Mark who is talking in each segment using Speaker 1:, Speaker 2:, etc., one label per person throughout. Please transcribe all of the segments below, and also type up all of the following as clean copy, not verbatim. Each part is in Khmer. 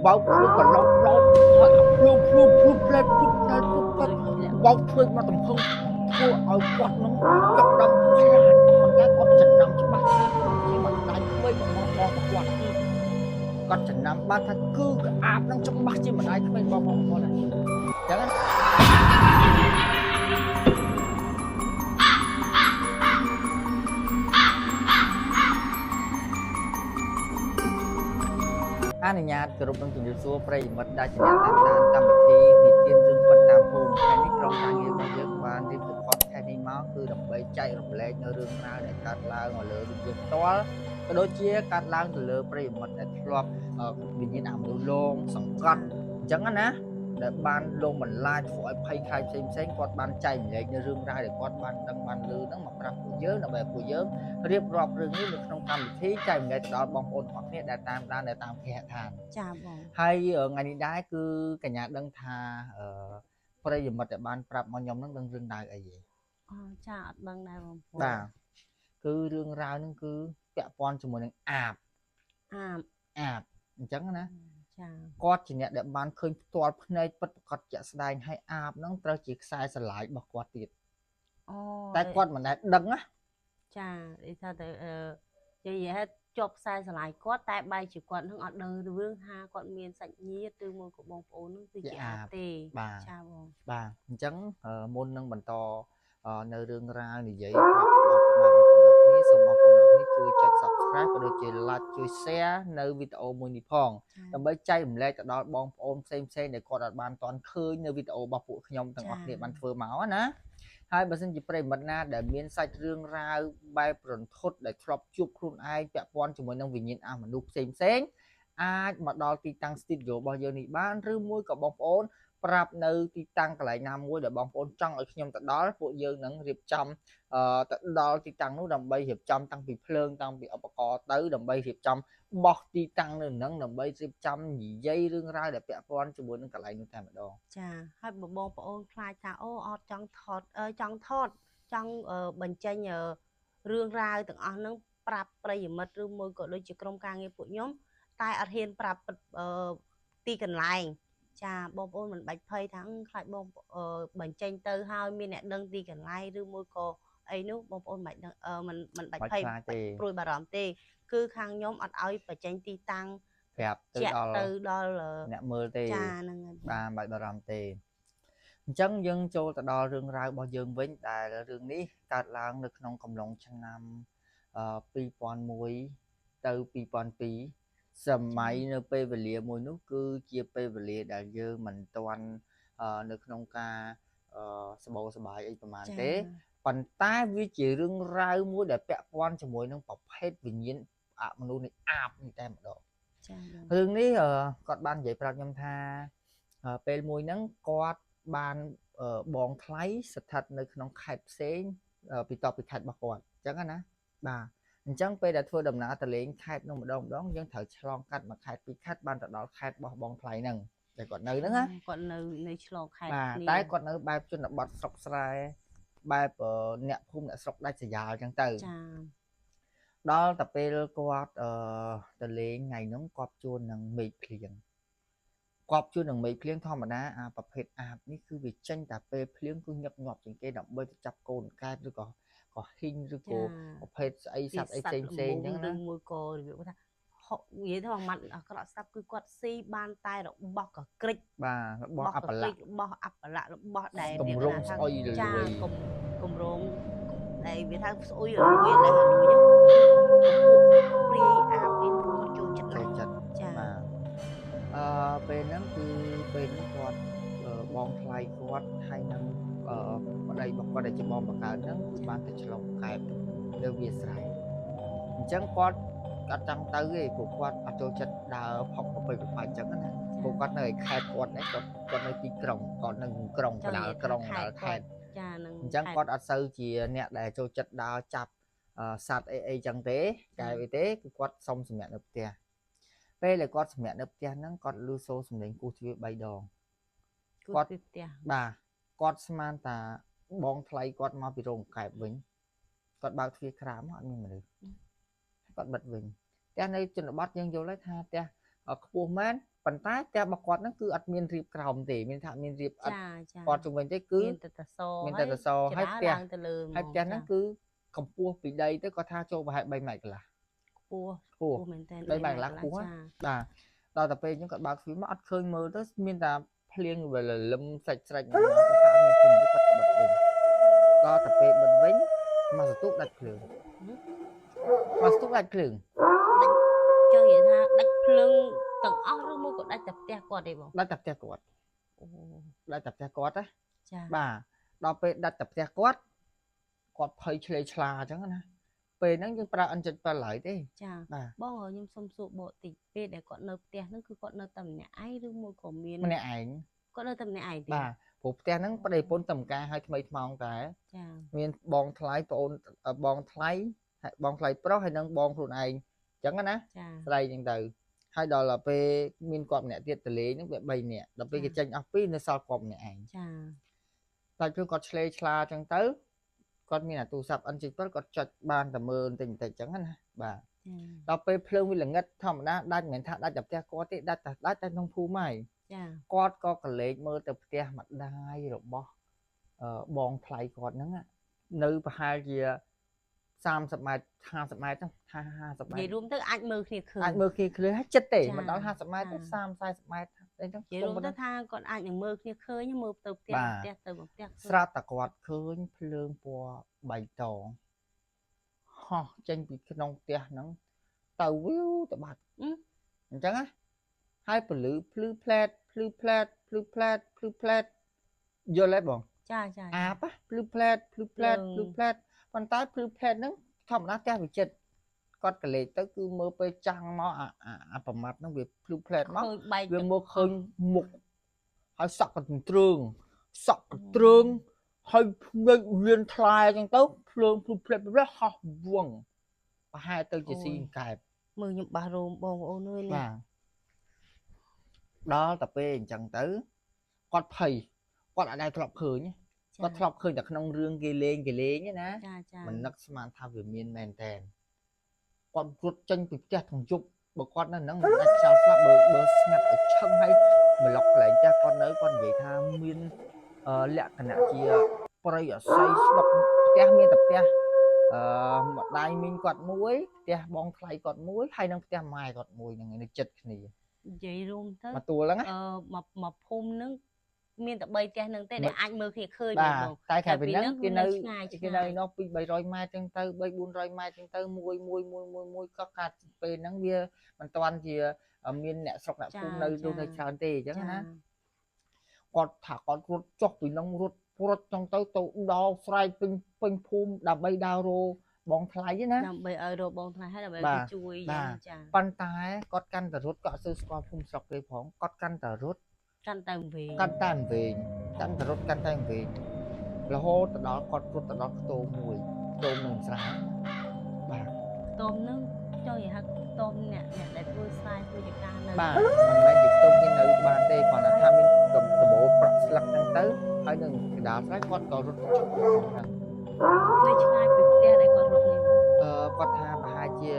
Speaker 1: bọc khui còn lóc lóc luôn luôn luôn lên bọc khui mà tầm hưng thua ở quạt nó chọc đâm khăn còn cái con chỉnh nằm cho bác khi mà đánh quay mà bong quạt con chỉnh nằm ba thằng cứ áp nó trong bác chứ mà đánh quay bong con này chẳng anh nhà từ lúc đang chuẩn bị xua prey mất đã chỉ nhận tan tam bậc thi thì tiên dương phật tam hùng hay ní trong trang nghiêm bao nhiêu ban đi từ con hay ní máu cứ đập bẫy chạy đập lệ nơi rừng ra để cắt la ngồi lửa rừng to cái đôi chia cắt la từ lửa prey mất để lọp vì như nào luôn luôn sòng cắt chẳng anh á để ban luôn mình like khỏi pay khai xem con ban chạy lệ nơi rừng ra để con ban đăng ban lư nó mặc rap của dớ là bè của dớเรียบรอบเรื่องนี้ក្នុងកម្មវិធីចែកម្លែកដល់បងប្អូនទាំងអស់គ្នាដែលតាមដានដែលតាមគេហដ្ឋានចាបងហើយថ្ងៃនេះដែរគឺកញ្ញាដឹងថាប្រិយមិត្តដែលបានប្រាប់មកខ្ញុំនឹងដឹងរឿងរ៉ាវអីទេអូចាអត់ដឹងដែរបងប្អូនបាទគឺរឿងរ៉ាវហ្នឹងគឺពាក់ព័ន្ធជាមួយនឹងអាបអញ្ចឹងណាចាគាត់ជាអ្នកដែលបានឃើញផ្ទាល់ភ្នែកពិតប្រាកដជាក់ស្ដែងហើយអាបហ្នឹងត្រូវជាខ្សែស្រឡាយរបស់គាត់ទៀតអូតែគាត់មិនដែលដឹងណាចានិយាយថាទៅនិយាយហេតុជាប់ខ្សែស្រឡាយគាត់តែបែរជាគាត់នឹងអត់ដឹងរឿងថាគាត់មានសាច់ញាតិឬមួយក៏បងប្អូននឹងគឺជាអាទេចាបងបាទអញ្ចឹងមុននឹងបន្តនៅរឿងរ៉ាវនិយាយប្រាប់បងប្អូនគ្នាសូមបងប្អូនគ្នាជួយចុច Subscribe ក៏ដូចជា Like ជួយ Share នៅវីដេអូមួយនេះផងដើម្បីចែករំលែកទៅដល់បងប្អូនផ្សេងដែលគាត់អាចបានតន់ឃើញនៅវីដេអូរបស់ពួកខ្ញុំទាំងអស់គ្នាបានធ្វើមកណាហើយបើសិនជាប្រិមិត្តណាដែលមានសាច់រឿងរ៉ាវបែបរន្ធត់ដែលធ្លាប់ជួបខ្លួនឯងពាក់ព័ន្ធជាមួយនឹងវិញ្ញាណអមនុស្សផ្សេងអាចមកដល់ទីតាំង studio របស់យើងនេះបានឬមួយក៏បងប្អូនប្រាប់នៅទីតាំងកន្លែងណាមួយដែលបងប្អូនចង់ឲ្យខ្ញុំទៅដល់ពួកយើងនឹងរៀបចំទៅដល់ទីតាំងនោះដើម្បីរៀបចំតាំងពីភ្លើងតាំងពីឧបករណ៍ទៅដើម្បីរៀបចំបោះទីតាំងនៅនឹងដើម្បីរៀបចំនិយាយរឿងរ៉ាវដែលពាក់ព័ន្ធជាមួយនឹងកន្លែងនោះតែម្ដងចាហើយបងប្អូនខ្លាចថាអូអត់ចង់ថតចង់បញ្ចេញរឿងរ៉ាវទាំងអស់ហ្នឹងប្រាប់ប្រិយមិត្តឬមួយក៏ដូចជាក្រុមការងារពួកខ្ញុំតែអត់ហ៊ានប្រាប់ទីកន្លែងចាបងប្អូនមិនបាច់ភ័យថាខ្លាចបងបញ្ចេញទៅហើយមានអ្នកដឹងទីកន្លែងឬមួយក៏អីនោះបងប្អូនមិនដឹងមិនបាច់ភ័យព្រួយបារម្ភទេគឺខាងខ្ញុំអត់ឲ្យបញ្ចេញទីតាំងប្រាប់ទៅដល់អ្នកមើលទេចាហ្នឹងបាទបាច់បារម្ភទេអញ្ចឹងយើងចូលទៅដល់រឿងរ៉ាវរបស់យើងវិញដែលរឿងនេះកើតឡើងនៅក្នុងកំឡុងឆ្នាំ2001ទៅ2002សម័យនៅពេលវេលាមួយនោះគឺជាពេលវេលាដែលយើងមិនទាន់នៅក្នុងការសបោសបាយអីប្រហែលទេប៉ុន្តែវាជារឿងរ៉ាវមួយដែលពាក់ព័ន្ធជាមួយនឹងប្រភេទវិញ្ញាណអមនុស្សនេះអាបនេះតែម្ដងចា៎រឿងនេះគាត់បាននិយាយប្រាប់ខ្ញុំថាពេលមួយហ្នឹងគាត់បានបងថ្លៃស្ថិតនៅក្នុងខេត្តផ្សេងពីតពីខេត្តរបស់គាត់អញ្ចឹងណាបាទអញ្ចឹងពេលដែលធ្វើដំណើរទៅលេងខេត្តនោះម្ដងយើងត្រូវឆ្លងកាត់មួយខេត្តពីរខេត្តបានទៅដល់ខេត្តរបស់បងថ្លៃហ្នឹងតែគាត់នៅហ្នឹងណាគាត់នៅឆ្លងខេត្តគ្នាតែគាត់នៅបែបជនបទស្រុកស្រែបែបអ្នកភូមិអ្នកស្រុកដាច់ស្រយាលអញ្ចឹងទៅចាដល់តែពេលគាត់ទៅលេងថ្ងៃហ្នឹងគាត់ជួននឹងមេឃភ្លៀងគាត់ជួននឹងមេឃភ្លៀងធម្មតាប្រភេទអាបនេះគឺវាចេញតែពេលភ្លៀងគឺញឹកញាប់ជាងគេដើម្បីទៅចាប់កូនកែបឬក៏ហ៊ីងឬក៏ប្រភេទស្អីសត្វអីផ្សេងអញ្ចឹងណាមួយក៏របៀបថានិយាយថាមិនអាក្រក់ស្ដាប់គឺគាត់ស៊ីបានតែរបស់កក្រិចបាទរបស់អបលៈរបស់អបលៈរបស់ដែលគម្រោងស្អុយលឿយចាគម្រោងដែលវាថាស្អុយលឿយដែលលឿយព្រីអាបវិញគាត់ចូលចិត្តណាស់ចាបាទពេលហ្នឹងគឺពេលហ្នឹងគាត់បងថ្លៃគាត់ហើយនឹងប្តីរបស់គាត់ដែលជាបងបង្កើតហ្នឹងគឺបានទៅឆ្លងកែបលើវាស្រ័យអញ្ចឹងគាត់អត់ចង់ទៅទេព្រោះគាត់អត់ចូលចិត្តដើរផុកប្រពេចប្របាច់អញ្ចឹងណាព្រោះគាត់នៅឯខេត្តគាត់នេះគាត់នៅទីក្រុងគាត់នៅក្រុងបណ្ដាលក្រុងបណ្ដាលខេត្តចាហ្នឹងអញ្ចឹងគាត់អត់សូវជាអ្នកដែលចូលចិត្តដើរចាប់សត្វអីចឹងទេកែបអីទេគឺគាត់សុំសម្រាប់នៅផ្ទះពេលដែលគាត់សម្រាប់នៅផ្ទះហ្នឹងគាត់លឺសូរសំឡេងគោះទ្វារ3ដងគាត់ពីផ្ទះបាទគាត់ស្មានតាបងថ្លៃគាត់មកពីរោងកែបវិញគាត់បើកទ្វារក្រាមអត់មានមនុស្សគាត់បិទវិញផ្ទះនៅជនបទយើងយល់ហើយថាផ្ទះខ្ពស់មែន ប៉ុន្តែផ្ទះរបស់គាត់ហ្នឹងគឺអត់មានរៀបក្រោមទេមានថាមានរៀបអត់
Speaker 2: ចាចា
Speaker 1: គាត់ជំនាញទេគឺ
Speaker 2: មានតែតស
Speaker 1: មានតែសសរហើយផ្ទះ
Speaker 2: ឡើងទៅលើ
Speaker 1: ហើយផ្ទះហ្នឹងគឺកម្ពស់ពីដីទៅគាត់ថាចូលប្រហែល3ម៉ែត្រកន្លះ
Speaker 2: ខ្ពស់
Speaker 1: ខ្ពស់
Speaker 2: មែនតើ
Speaker 1: 3ម៉ែត្រកន្លះខ្ពស់
Speaker 2: ចា
Speaker 1: បាទដល់តែពេលអញ្ចឹងគាត់បើកទ្វារមកអត់ឃើញមើលទៅមានតែភ្លៀងវាលលឹមសាច់ស្រេចហ្នឹងគាត់ថាអត់មានភ្លៀងទេគាត់បិទវិញដល់តែពេលបិទវិញមកសន្ទុះដាច់ភ្លើងមកសន្ទុះដាច់ភ្លើង
Speaker 2: ចង់និយាយថាដាច់ភ្លើងទាំងអស់ឬមួយក៏ដាច់តែផ្ទះគាត់ទេបង
Speaker 1: ដាច់តែផ្ទះគាត់
Speaker 2: អូ
Speaker 1: ដាច់តែផ្ទះគាត់ណា
Speaker 2: ចា
Speaker 1: បាទដល់ពេលដាច់តែផ្ទះគាត់គាត់ភ័យឆ្លេឆ្លាអញ្ចឹងណាពេលហ្នឹងយើងប្រើ N77 ឡើយទេ
Speaker 2: ចា
Speaker 1: បាទ
Speaker 2: បងខ្ញុំសុំសួរបកតិចពេលដែលគាត់នៅផ្ទះហ្នឹងគឺគាត់នៅតែម្នាក់ឯងឬមួយក៏មាន
Speaker 1: ម្នាក់ឯង
Speaker 2: គាត់នៅតែម្នាក់ឯងទេ
Speaker 1: បាទព្រោះផ្ទះហ្នឹងប្តីប្រពន្ធតំការឲ្យថ្មីថ្មោងតែ
Speaker 2: ចា
Speaker 1: មានបងថ្លៃប្អូនបងថ្លៃហើយបងថ្លៃប្រុសហើយនឹងបងខ្លួនឯងអញ្ចឹងណា
Speaker 2: ចា
Speaker 1: ស្រីអញ្ចឹងទៅហើយដល់ពេលមានគាត់ម្នាក់ទៀតទៅលេងហ្នឹងវា3នាក់ដល់ពេលគេចេញអស់ពីរនៅសល់គាត់ម្នាក់ឯង
Speaker 2: ចា
Speaker 1: តែពេលគាត់ឆ្លេឆ្លាអញ្ចឹងទៅគាត់មានអាទូរស័ព្ទ N77 គាត់ចុចបានតែមើលបន្តិចបន្តិចអញ្ចឹងណាបាទ ដល់ពេលភ្លើងវាល្ងិតធម្មតាដាច់មិនមែនថាដាច់តែផ្ទះគាត់ទេដាច់តែក្នុងភូមិហើយ
Speaker 2: ចា
Speaker 1: គាត់ក៏កលេចមើលទៅផ្ទះម្ដាយរបស់បងថ្លៃគាត់ហ្នឹងនៅប្រហែលជា30ម៉ែត្រ50ម៉ែត្រហ្នឹង50ម៉ែ
Speaker 2: និយាយ
Speaker 1: ត្រ
Speaker 2: រួមទៅអាចមើលគ្នាឃើញ
Speaker 1: អាចមើលគ្នាឃើញហើយចិត្តទេ
Speaker 2: ចា
Speaker 1: មិនដល់50ម៉ែត្រទេ
Speaker 2: ចា
Speaker 1: 30 40ម៉ែត្រអីហ្នឹង
Speaker 2: និយាយរួមទៅថាគាត់អាចនឹងមើលគ្នាឃើញមើលទៅផ្ទះ
Speaker 1: បាទ
Speaker 2: ផ្ទះទៅផ្ទះ
Speaker 1: ស្រាប់តែគាត់ឃើញភ្លើងពណ៌បៃតងហោះចេញពីក្នុងផ្ទះហ្នឹងទៅវីវទៅបាត់អញ្ចឹងណាហើយពលឺភ្លឺផ្លែតភ្លឺផ្លែតភ្លឺផ្លែតភ្លឺផ្លែតយល់ទេបង
Speaker 2: ចាចា
Speaker 1: អាបភ្លឺផ្លែតភ្លឺផ្លែតភ្លឺផ្លែតប៉ុន្តែភ្លឺផ្លែតហ្នឹងធម្មតាផ្ទះវិចិត្រគាត់កលេចទៅគឺមើលពេលចាំងមកអាប្រមាត់ហ្នឹងវាភ្លឺផ្លែតមក
Speaker 2: ឃើញបែក
Speaker 1: វាមើលឃើញមុខហើយសក់កន្ទ្រើងសក់កន្ទ្រើងហើយភ្នែកមានថ្លាអញ្ចឹងទៅភ្លើងភ្លឺផ្លែតហោះវងប្រហែលទៅជាស៊ីកែប
Speaker 2: មើលខ្ញុំបះរោមបងប្អូនអើយនេះ
Speaker 1: បាទដល់តែពេលអញ្ចឹងទៅគាត់ភ័យគាត់អត់ដែលធ្លាប់ឃើញគាត់ធ្លាប់ឃើញតែក្នុងរឿងគេលេងណា
Speaker 2: ចាចា
Speaker 1: មិននឹកស្មានថាវាមានមែនតើគាត់រត់ចេញពីផ្ទះទាំងយប់បើគាត់នៅហ្នឹងមិនអាចខ្យល់ស្លាប់បើស្ងាត់ឲ្យឈឹងហើយម្លុកកន្លែងចាស់គាត់នៅគាត់និយាយថាមានលក្ខណៈជាប្រៃអស័យស្ដុកផ្ទះមានតែផ្ទះម្ដាយមីងគាត់មួយផ្ទះបងថ្លៃគាត់មួយហើយនឹងផ្ទះម៉ែគាត់មួយហ្នឹងនៅចិត្តគ្នា
Speaker 2: និយាយរួមទៅ
Speaker 1: មកទួលហ្នឹងណា
Speaker 2: មកភូមិហ្នឹងមានតែ3ផ្ទះហ្នឹងទេដែលអាចមើលគ្នាឃើញ
Speaker 1: បាទ
Speaker 2: បង
Speaker 1: តែខែពីហ្នឹងគេនៅ
Speaker 2: ឆ្ងាយ
Speaker 1: គេនៅនោះពី300ម៉ែត្រចឹងទៅ3 400ម៉ែត្រចឹងទៅមួយក៏កាត់ពេលហ្នឹងវាមិនតាន់ជាមានអ្នកស្រុកអ្នកភូមិនៅនោះនៅច្រើនទេអញ្ចឹងណាគាត់ថាគាត់រត់ចុះពីហ្នឹងរត់ចឹងទៅដល់ស្រែកពេញភូមិដើម្បីដើររោបងថ្លៃណា
Speaker 2: ដើម្បីឲ្យរកបងថ្លៃហើយដើម្បី
Speaker 1: បាទ
Speaker 2: គេជួយ
Speaker 1: បាទ
Speaker 2: ចា
Speaker 1: ប៉ុន្តែគាត់កាន់តែរត់ក៏អត់សូវស្គាល់ភូមិស្រុកទេផងគាត់កាន់តែរត់
Speaker 2: កាន់តែវិញ
Speaker 1: កាន់តែវែងកាន់តែរត់កាន់តែវែងរហូតទៅដល់គាត់រត់ទៅដល់ខ្ទមមួយខ្ទមនឹងស្រែបាទ
Speaker 2: ខ្ទមហ្នឹងចង់និយាយថាខ្ទមអ្នកដែលធ្វើស្រែធ្វើចការនៅ
Speaker 1: បាទមិនមែនជាខ្ទមគេនៅបានទេគាត់ថាមានដំបូលប្រក់ស្លឹកហ្នឹងទៅហើយនឹងកណ្ដាលស្រែគាត់ក៏រត់ទៅជុំហ្នឹង
Speaker 2: នៅឆ្ងាយពីផ្ទះដែលគាត់រត់នេះ
Speaker 1: គាត់ថាប្រហែលជា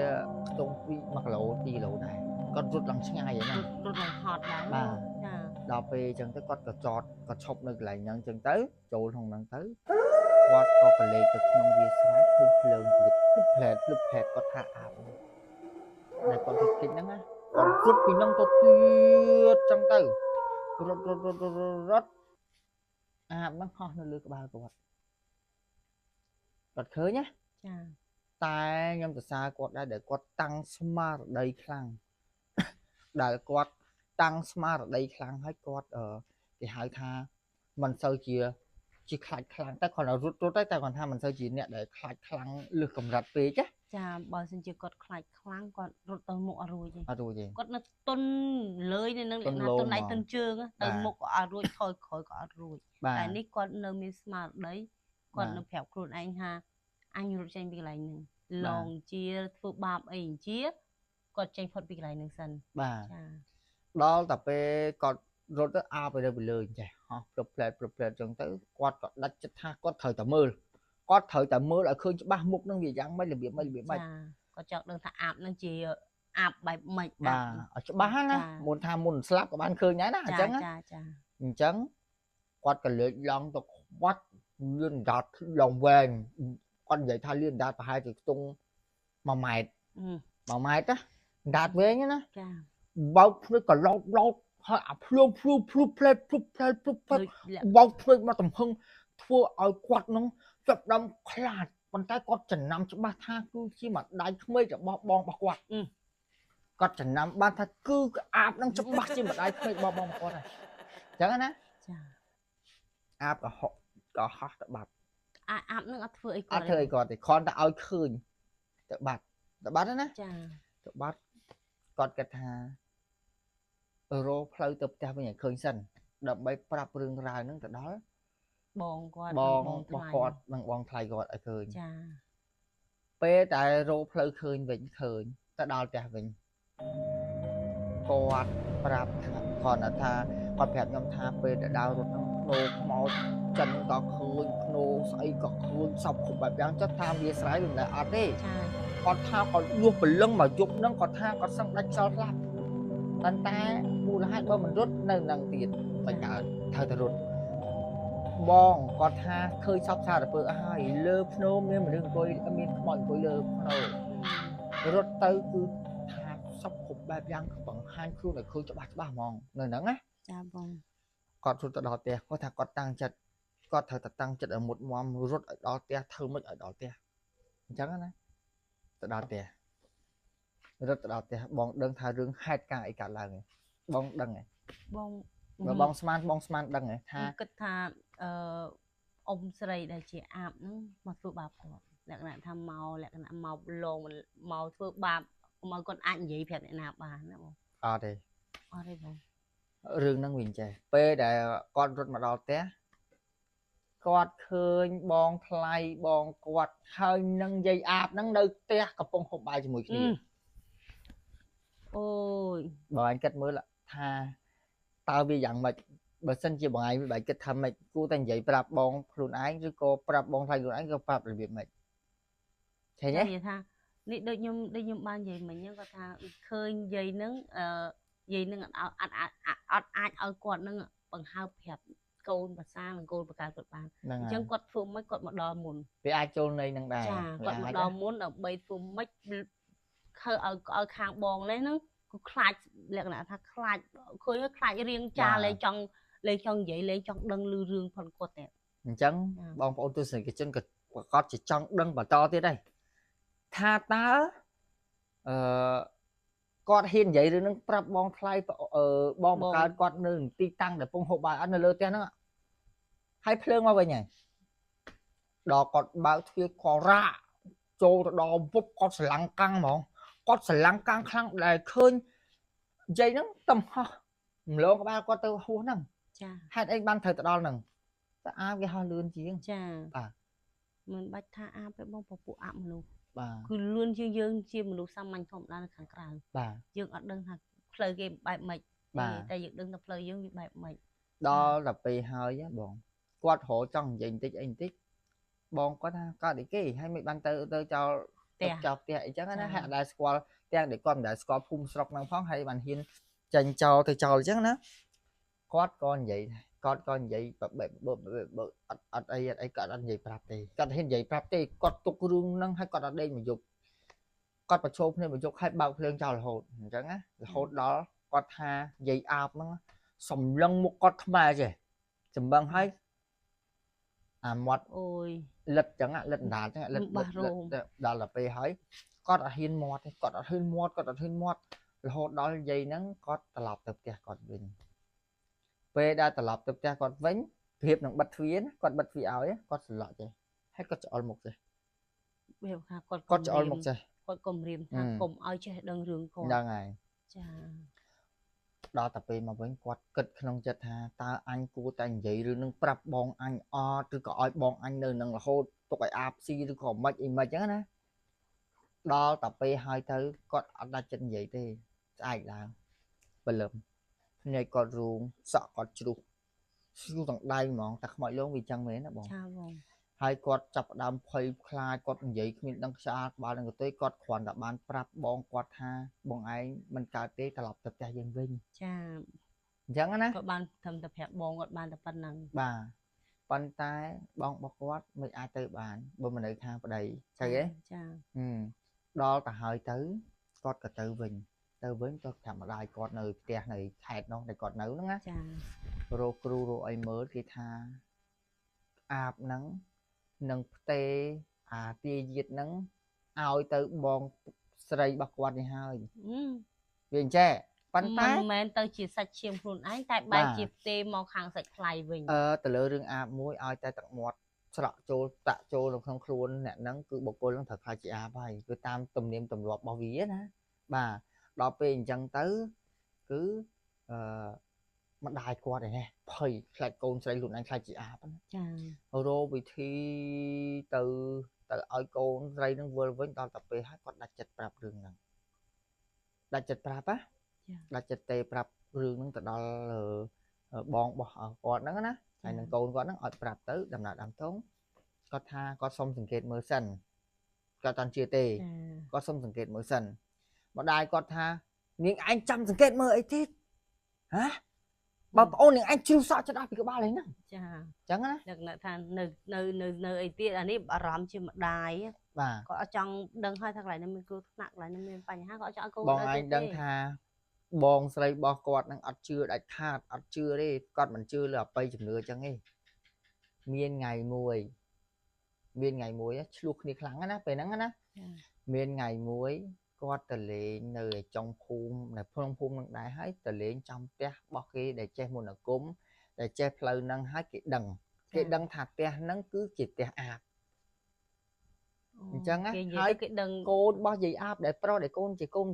Speaker 1: ខ្ទមពី1គីឡូ2គីឡូដែរគាត់រត់ឡើងឆ្ងាយហ្នឹង
Speaker 2: រត់ឡើងហត់ដែរ
Speaker 1: បាទ
Speaker 2: ចា
Speaker 1: ដល់ពេលអញ្ចឹងទៅគាត់ក៏ចតគាត់ឈប់នៅកន្លែងហ្នឹងអញ្ចឹងទៅចូលក្នុងហ្នឹងទៅគាត់ក៏កលេចទៅក្នុងវាស្រែឃើញភ្លើងទៀតភ្លែតគាត់ថាអាប់ដែលគាត់ទៅគិតហ្នឹងណាគាត់រត់ពីហ្នឹងទៅទៀតអញ្ចឹងទៅរត់អាប់ហ្នឹងហោះនៅលើក្បាលគាត់ឃើញណា
Speaker 2: ចា
Speaker 1: តែខ្ញុំសរសើរគាត់ដែរដែលគាត់តាំងស្មារតីខ្លាំងដែលគាត់តាំងស្មារតីខ្លាំងហើយគាត់គេហៅថាមិនសូវជាខ្លាចខ្លាំងតែគាត់រត់តែគាត់ថាមិនសូវជាអ្នកដែលខ្លាចខ្លាំងលើសកម្រិតពេកណា
Speaker 2: ចាបើសិនជាគាត់ខ្លាចខ្លាំងគាត់រត់ទៅមុខអត់រួចទេ
Speaker 1: អត់រួចទេ
Speaker 2: គាត់នៅទុនលើយនៅនឹងអ្នកណាទុនដៃទុនជើងទៅមុខក៏អត់រួចថយក្រោយក៏អត់រួច
Speaker 1: បាទ
Speaker 2: តែនេះគាត់នៅមានស្មារតីគាត់នៅប្រាប់ខ្លួនឯងថាអញរត់ចេញពីកន្លែងហ្នឹងឡងជាធ្វើបាបអីជាគាត់ចេញផុតពីកន្លែងហ្នឹងសិន
Speaker 1: បាទ
Speaker 2: ចា
Speaker 1: ដល់តែពេលគាត់រត់ទៅអើទៅលើចេះហោះព្រឹបផ្លែតអញ្ចឹងទៅគាត់ក៏ដាច់ចិត្តថាគាត់ត្រូវតែមើលឲ្យឃើញច្បាស់មុខនឹងវាយ៉ាងម៉េចរបៀបម៉េច
Speaker 2: ចាគាត់ចង់ដឹងថាអាបនឹងជា អាប់បែបម៉េច
Speaker 1: បាទឲ្យច្បាស់ណាមុនថាមុនស្លាប់ក៏បានឃើញដែរណាអញ្ចឹង
Speaker 2: ចាចា
Speaker 1: អញ្ចឹងគាត់ក៏លើកឡើងទៅខ្វាត់លឿនដាត់ឡើងវែងគាត់និយាយថាលឿនដាត់ប្រហែលជាខ្ទង់1ម៉ែត្រ1ម៉ែត្រណាដាត់វែងណា
Speaker 2: ចា
Speaker 1: បោកភ្នែកក៏ឡោតហើយអាភ្លៀងភ្លឺផ្លែភ្លឺបោកភ្នែកមកទំហឹងធ្វើឲ្យគាត់នឹងចាប់ដើមខ្លាចប៉ុន្តែគាត់ចំណាំច្បាស់ថាគឺជាម្ដាយក្មេករបស់បងរបស់គាត់គាត់ចំណាំបានថាគឺអាបនឹងច្បាស់ជាម្ដាយក្មេករបស់បងគាត់ហើយអញ្ចឹងណា
Speaker 2: ចា
Speaker 1: អាបក៏ហោះទៅបាត់
Speaker 2: អាបនឹងអត់ធ្វើអីគាត់
Speaker 1: អត់ធ្វើអីគាត់ទេគ្រាន់តែឲ្យឃើញទៅបាត់ណា
Speaker 2: ចា
Speaker 1: ទៅបាត់គាត់គិតថារោផ្លូវទៅផ្ទះវិញឲ្យឃើញសិនដើម្បីប្រាប់រឿងរ៉ាវហ្នឹងទៅដល់
Speaker 2: បងគាត់
Speaker 1: បងគាត់និងបងថ្លៃគាត់ឲ្យឃើញ
Speaker 2: ចា
Speaker 1: ពេលតែរោផ្លូវឃើញវិញឃើញទៅដល់ផ្ទះវិញគាត់ប្រាប់ថាគាត់ថាគាត់ប្រាប់ខ្ញុំថាពេលដែលដើររត់ហ្នឹងភ្នោខ្មោចចិនក៏ឃើញភ្នោស្អីក៏ឃើញសពគ្រប់បែបយ៉ាងចុះថាវាស្រ័យមិនដែរអត់ទេគាត់ថាគាត់លួសព្រលឹងមកយប់ហ្នឹងគាត់ថាគាត់សឹងដាច់ខ្យល់ស្លាប់ប៉ុន្តែមូលហេតុបើមិនរត់នៅនឹងទៀតមិនកើតត្រូវតែរត់បងគាត់ថាឃើញសពសារពើហើយលើភ្នោមានមនុស្សអង្គុយមានខ្មោចអង្គុយលើភ្នោរត់ទៅគឺថាសពគ្រប់បែបយ៉ាងបង្ហាញខ្លួនឲ្យឃើញច្បាស់ហ្មងនៅហ្នឹងណា
Speaker 2: ចាបង
Speaker 1: គាត់រត់ទៅដល់ផ្ទះគាត់ថាគាត់តាំងចិត្តគាត់ត្រូវតែតាំងចិត្តឲ្យមុតមមរត់ឲ្យដល់ផ្ទះធ្វើមិនឲ្យដល់ផ្ទះអញ្ចឹងណាទៅដល់ផ្ទះរត់ទៅដល់ផ្ទះបងដឹងថារឿងហេតុការអីកើតឡើងបងដឹងហ៎បងស្មានដឹងហ៎ថា
Speaker 2: គិតថាអ៊ំស្រីដែលជាអាបហ្នឹងមកធ្វើបាបគាត់លក្ខណៈថាមកលក្ខណៈមកលងមកធ្វើបាបមកគាត់អាចនិយាយប្រាប់អ្នកណាបានណាបង
Speaker 1: អត់ទេ
Speaker 2: បង
Speaker 1: រឿងហ្នឹងវិញចេះពេលដែលគាត់រត់មកដល់ផ្ទះគាត់ឃើញបងថ្លៃបងគាត់ហើយនឹងយាយអាបហ្នឹងនៅផ្ទះកំពុងហូបបាយជាមួយគ្នា
Speaker 2: អូយ
Speaker 1: បងឯងគិតមើលថាតើវាយ៉ាងម៉េចបើសិនជាបងឯងវាបែរគិតថាម៉េចគួរតែនិយាយប្រាប់បងខ្លួនឯងឬក៏ប្រាប់បងថ្លៃខ្លួនឯងក៏ប្រាប់របៀបម៉េចឃើញទេ
Speaker 2: និយាយថានេះដូចខ្ញុំបាននិយាយមិញហ្នឹងគាត់ថាឃើញយាយហ្នឹងយាយហ្នឹងអត់អាចឲ្យគាត់ហ្នឹងបង្ហើបប្រាប់កូនភាសានិងកូនបកកើតគាត់បានអញ្ចឹងគាត់ធ្វើមិនគាត់មកដល់មុន
Speaker 1: វាអាចចូលនៃនឹងដែរ
Speaker 2: ចាគាត់មកដល់មុនដើម្បីធ្វើមិនខើឲ្យខាងបងលេហ្នឹងគឺខ្លាចលក្ខណៈថាខ្លាចឃើញខ្លាចរៀងចាលេងចង់និយាយលេងចង់ដឹងលឺរឿងផងគាត់តែ
Speaker 1: អញ្ចឹងបងប្អូនទស្សនិកជនក៏គាត់ជាចង់ដឹងបន្តទៀតដែរថាតើគាត់ហ៊ាននិយាយរឿងហ្នឹងប្រាប់បងថ្លៃបងបង្កើតគាត់នៅទីតាំងដែលពងហូបបាយអត់នៅលើផ្ទះហ្នឹងហើយភ្លើងមកវិញហើយដល់គាត់បើកទ្វារក៏រ៉ាចូលទៅដល់វប់គាត់ស្រឡាំងកាំងហ្មងគាត់ស្រឡាំងកាំងខ្លាំងដែលឃើញនិយាយហ្នឹងតំហោះម្លងក្បាលគាត់ទៅហួសហ្នឹង
Speaker 2: ចា
Speaker 1: ហេតុអីបានត្រូវទៅដល់ហ្នឹងតើអាវាហោះលឿនជាង
Speaker 2: ចា
Speaker 1: បាទ
Speaker 2: មិនបាច់ថាអាទៅបងពពួកអាមនុស្ស
Speaker 1: បាទ
Speaker 2: គឺលឿនជាងយើងជាមនុស្សសាមញ្ញធម្មតានៅខាងក្រៅ
Speaker 1: បាទ
Speaker 2: យើងអត់ដឹងថាផ្លូវគេបែបម៉េចតែយើងដឹងថាផ្លូវយើងវាបែបម៉េច
Speaker 1: ដល់តែពេលហើយបងគាត់រកចង់និយាយបន្តិចអីបន្តិចបងគាត់ថាកើតអីគេហើយមិនបានទៅចោលផ្ទះអីចឹងណាហើយអត់ដែលស្គាល់ទាំងដែលគាត់មិនដែលស្គាល់ភូមិស្រុកហ្នឹងផងហើយបានហ៊ានចាញ់ចោលទៅចោលអញ្ចឹងណាគាត់ក៏និយាយគាត់ក៏និយាយអត់អីគាត់អត់និយាយប្រាប់ទេគាត់ហ៊ាននិយាយប្រាប់ទេគាត់ទុករឿងហ្នឹងហើយគាត់អត់ដេកមួយយប់គាត់ប្រឈមគ្នាមួយយប់ហើយបើកភ្លើងចោលរហូតអញ្ចឹងណារហូតដល់គាត់ថានិយាយអាបហ្នឹងសំឡឹងមុខគាត់ថ្មែចេះចម្បឹងហើយអាមាត់
Speaker 2: អូយ
Speaker 1: លិតចឹងលិតអណ្ដាតចឹងលិតដល់ទៅពេលហើយគាត់អត់ហ៊ានមាត់ទេគាត់អត់ហ៊ានមាត់រហូតដល់យាយហ្នឹងគាត់ត្រឡប់ទៅផ្ទះគាត់វិញពេលដែលត្រឡប់ទៅផ្ទះគាត់វិញព្រៀបនឹងបិទទ្វារគាត់បិទទ្វារឲ្យគាត់ស្រឡក់ចេះហើយគាត់ច្អល់មុខចេះ
Speaker 2: វាថា
Speaker 1: គាត់ច្អល់មុខចេះ
Speaker 2: គាត់កុំរៀមថាកុំឲ្យចេះដឹងរឿងគាត់
Speaker 1: ហ្នឹងហើយ
Speaker 2: ចា
Speaker 1: ដល់តែពេលមកវិញគាត់គិតក្នុងចិត្តថាតើអញគួរតែនិយាយរឿងនឹងប្រាប់បងអញអត់ឬក៏ឲ្យបងអញនៅនឹងរហូតទុកឲ្យអាបស៊ីឬក៏មិនអីមិនចឹងណាដល់តែពេលហើយទៅគាត់អត់ដាច់ចិត្តនិយាយទេស្អែកឡើងព្រលឹមភ្នែកគាត់រូងសក់គាត់ជ្រុះទាំងដៃហ្មងតែខ្មោចលងវាចឹងមែនណាបង
Speaker 2: ចាបង
Speaker 1: ហើយគាត់ចាប់ដើមភ័យខ្លាចគាត់និយាយគ្មានដឹងខ្យល់ក្បាលនឹងទៅគាត់គ្រាន់តែបានប្រាប់បងគាត់ថាបងឯងមិនកើតទេត្រឡប់ទៅផ្ទះយើងវិញ
Speaker 2: ចា
Speaker 1: អញ្ចឹងណា
Speaker 2: គាត់បានធ្វើតែប្រាប់បងគាត់បានតែប៉ុណ្ណឹង
Speaker 1: បាទប៉ុន្តែបងរបស់គាត់មិនអាចទៅបានបើមិននៅខាងប្តីស្អីទេ
Speaker 2: ចា
Speaker 1: ដល់ទៅហើយទៅគាត់ក៏ទៅវិញគាត់ថាម្ដាយគាត់នៅផ្ទះនៅខេត្តនោះដែលគាត់នៅហ្នឹងណា
Speaker 2: ចា
Speaker 1: រកគ្រូរកអីមើលគេថាអាបហ្នឹងនឹងផ្ទេអាទាយាតហ្នឹងឲ្យទៅបងស្រីរបស់គាត់នេះហើយវាអញ្ចឹងប៉ុន្តែ
Speaker 2: មិនមែនទៅជាសាច់ឈាមខ្លួនឯងតែបែរជាផ្ទេមកខាងសាច់ថ្លៃវិញ
Speaker 1: ទៅលើរឿងអាបមួយឲ្យតែទឹកមាត់ស្រក់ចូលតាក់ចូលនៅក្នុងខ្លួនអ្នកហ្នឹងគឺបុគ្គលហ្នឹងត្រូវខ្លាចជាអាបហើយគឺតាមទំនៀមទម្លាប់របស់វាណាបាទដល់ពេលអញ្ចឹងទៅគឺម្ដាយគាត់ឯនេះភ័យខ្លាចកូនស្រីខ្លួនឯងខ្លាចជាអាបណា
Speaker 2: ចា
Speaker 1: រកវិធីទៅឲ្យកូនស្រីនឹងវិលវិញដល់តែពេលហើយគាត់ដាច់ចិត្តប្រាប់រឿងហ្នឹងដាច់ចិត្តប្រាប់ណាដាច់ចិត្តទេប្រាប់រឿងហ្នឹងទៅដល់បងរបស់គាត់ហ្នឹងណាហើយនឹងកូនគាត់ហ្នឹងឲ្យប្រាប់ទៅដំណើរដើមតងគាត់ថាគាត់សុំសង្កេតមើលសិនគាត់អត់ជឿទេគាត់សុំសង្កេតមើលសិនម្ដាយគាត់ថានាងឯងចាំសង្កេតមើលអីទៀតហ៎បងប្អូននាងឯងជ្រុះសក់ចិត្តអស់ពីក្បាលហ្នឹង
Speaker 2: ចា
Speaker 1: អញ្ចឹងណា
Speaker 2: លក្ខណៈថានៅអីទៀតអានេះអារម្មណ៍ជាម្ដាយ
Speaker 1: បាទ
Speaker 2: គាត់អត់ចង់ដឹងហើយថាកន្លែងនេះមានគ្រោះថ្នាក់កន្លែងនេះមានបញ្ហាគាត់អត់ចង់ឲ្យកូន
Speaker 1: បងឯងដឹងថាបងស្រីរបស់គាត់នឹងអត់ជឿដាច់ខាតអត់ជឿទេគាត់មិនជឿលើអបិយជំនឿអញ្ចឹងទេមានថ្ងៃមួយឆ្លោះគ្នាខ្លាំងណាពេលហ្នឹងណាមានថ្ងៃមួយគាត់ទៅលេងនៅចុងភូមិនៅក្នុងភូមិនឹងដែរហើយទៅលេងចំផ្ទះរបស់គេដែលចេះមន្តអាគមដែលចេះផ្លូវហ្នឹងហើយគេដឹងថាផ្ទះហ្នឹងគឺជាផ្ទះអាបអញ្ចឹងណា
Speaker 2: ហើយគេដឹង
Speaker 1: កូនរបស់យាយអាបដែលប្រុសដែលកូនជាកូន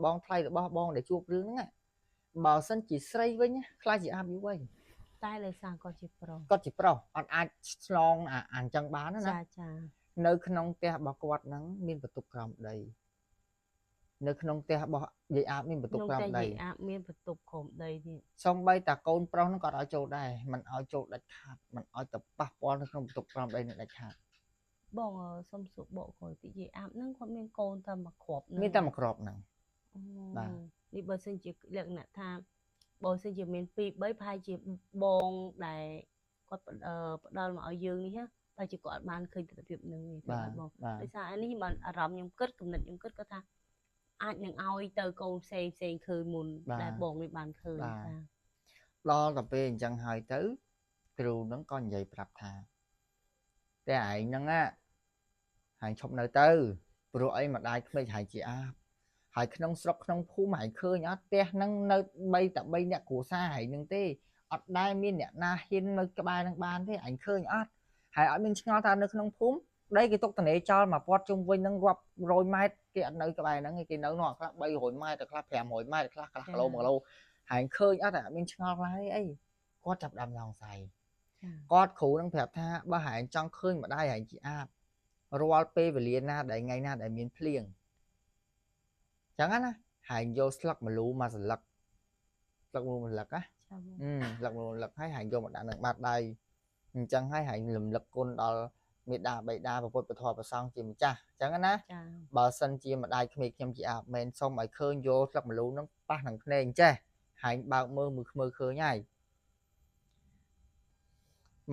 Speaker 1: បងថ្លៃរបស់បងដែលជួបរឿងហ្នឹងបើសិនជាស្រីវិញខ្លាចជាអាបយូរវិញ
Speaker 2: តែលើសារគាត់ជាប្រុស
Speaker 1: អត់អាចឆ្លងអាអញ្ចឹងបានណា
Speaker 2: ចា
Speaker 1: នៅក្នុងផ្ទះរបស់គាត់ហ្នឹងមានបន្ទប់ក្រោមដីនៅក្នុងផ្ទះរបស់យាយអាបមានបន្ទប់ក្រោមដី
Speaker 2: យាយអាបមានបន្ទប់ក្រោមដីទៀត
Speaker 1: សំបីតាកូនប្រុសហ្នឹងគាត់ឲ្យចូលដែរមិនឲ្យចូលដាច់ខាតមិនឲ្យទៅប៉ះពាល់នៅក្នុងបន្ទប់ក្រោមដីនឹងដាច់ខាត
Speaker 2: បងសុំសួរបកក្រោយតិចយាយអាបហ្នឹងគាត់មានកូនតែមួយគ្រាប់
Speaker 1: មានតែមួយគ្រាប់ហ្នឹង
Speaker 2: បាទនេះបើសិនជាលក្ខណៈថាបើសិនជាមាន2 3ប្រហែលជាបងដែលគាត់ផ្ដល់មកឲ្យយើងនេះតែជាគាត់អត់បានឃើញទស្សនវិជ្ជានឹងទេបងដោយសារអានេះបានអារម្មណ៍ខ្ញុំគិតគំនិតខ្ញុំគិតគាត់ថាអាចនឹងឲ្យទៅកូនផ្សេងឃើញមុនដែលបងនេះបានឃើញ
Speaker 1: ដល់ទៅពេលអញ្ចឹងហើយទៅគ្រូហ្នឹងក៏និយាយប្រាប់ថាតែឯងហ្នឹងហែងឈប់នៅទៅព្រោះអីម្ដាយក្មេកហែងជាអាបហើយក្នុងស្រុកក្នុងភូមិហែងឃើញអត់ផ្ទះហ្នឹងនៅ3អ្នកគ្រួសារហែងហ្នឹងទេអត់ដែលមានអ្នកណាហ៊ាននៅក្បែរនឹងបានទេឯងឃើញអត់ហើយអត់មានឆ្ងល់ថានៅក្នុងភូមិដីគេទុកតនេចោលមកពាត់ជុំវិញហ្នឹងរាប់100ម៉ែត្រគេអត់នៅក្បែរហ្នឹងគេនៅនោះខ្លះ300ម៉ែត្រខ្លះ500ម៉ែត្រខ្លះគីឡូ1គីឡូហែងឃើញអត់តែមានឆ្ងល់ខ្លះអីគាត់ចាប់ដើមសង្ស័យគាត់គ្រូនឹងប្រាប់ថាបើហែងចង់ឃើញម្ដាយហែងជាអាបរាល់ពេលវេលាណាដែលថ្ងៃណាដែលមានភ្លៀងចឹងណាហែងយកស្លឹកម្លូមកស្លឹកណាស្លឹកម្លូហើយហែងយកមកដាក់នឹងបាតដៃអញ្ចឹងហើយហែងរំលឹកគុណដល់មេដាបៃតាពុទ្ធពធប្រសង្ឃជាម្ចាស់អញ្ចឹងណាបើសិនជាម្ដាយក្មេកខ្ញុំជាអាបមែនសុំឲ្យឃើញយកស្លឹកម្លូនឹងប៉ះនឹងភ្នែកចេះហែងបើកមើលមើលឃើញហើយ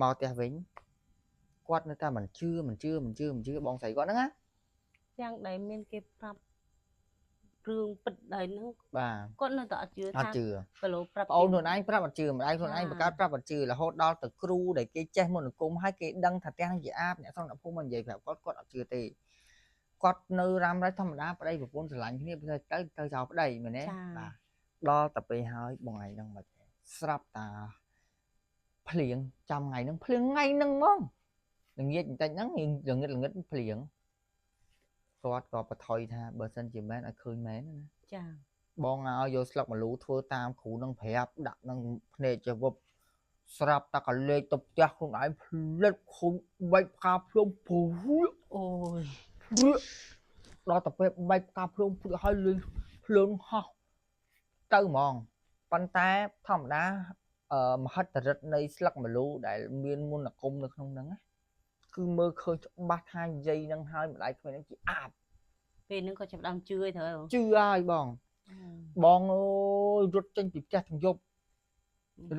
Speaker 1: មកផ្ទះវិញគាត់នៅតែមិនជឿបងស្រីគាត់ហ្នឹងណា
Speaker 2: ទាំងដែលមានគេប្រាប់រឿងពិតដែរហ្នឹង
Speaker 1: បាទ
Speaker 2: គាត់នៅតែអត់ជឿថាគីឡូប្រាប់
Speaker 1: បងខ្លួនឯងប្រាប់អត់ជឿម្ដាយខ្លួនឯងបង្កើតប្រាប់អត់ជឿរហូតដល់ទៅគ្រូដែលគេចេះមន្តអាគមហើយគេដឹងថាទាំងជាអាបអ្នកក្នុងភូមិមកនិយាយប្រាប់គាត់អត់ជឿទេគាត់នៅរ៉ាំរ៉ៃធម្មតាប្តីប្រពន្ធស្រឡាញ់គ្នាទៅចោលប្តីមែនទេបាទដល់ទៅពេលហើយបងឯងហ្នឹងមិនស្រាប់តាភ្លៀងចាំថ្ងៃហ្នឹងភ្លៀងថ្ងៃហ្នឹងហ្មងល្ងាចបន្តិចហ្នឹងល្ងិតភ្លៀងគាត់ក៏បថុយថាបើសិនជាមែនឲ្យឃើញមែនណា
Speaker 2: ចា
Speaker 1: បងឲ្យយកស្លឹកម្លូធ្វើតាមគ្រូនឹងប្រាប់ដាក់នឹងភ្នែកជាវឹបស្រាប់តែក៏លេខទៅផ្ទះខ្លួនឯងផ្លិតឃុំបែកផ្កាភ្លុំព្រួយ
Speaker 2: អូយ
Speaker 1: ដល់ទៅពេលបែកផ្កាភ្លុំព្រួយឲ្យលេងភ្លើងហោះទៅហ្មងប៉ុន្តែធម្មតាមហិទ្ធិឫទ្ធិនៃស្លឹកម្លូដែលមានមន្តអាគមនៅក្នុងហ្នឹងណា គឺមើលឃើញច្បាស់ថានិយាយនឹងហើយម្ដាយក្មេងនឹងជាអាប
Speaker 2: ពេលហ្នឹងក៏ចាប់ដើមជឿទៅហើយ
Speaker 1: ជឿហើយបងអើយរត់ចេញពីផ្ទះទាំងយប់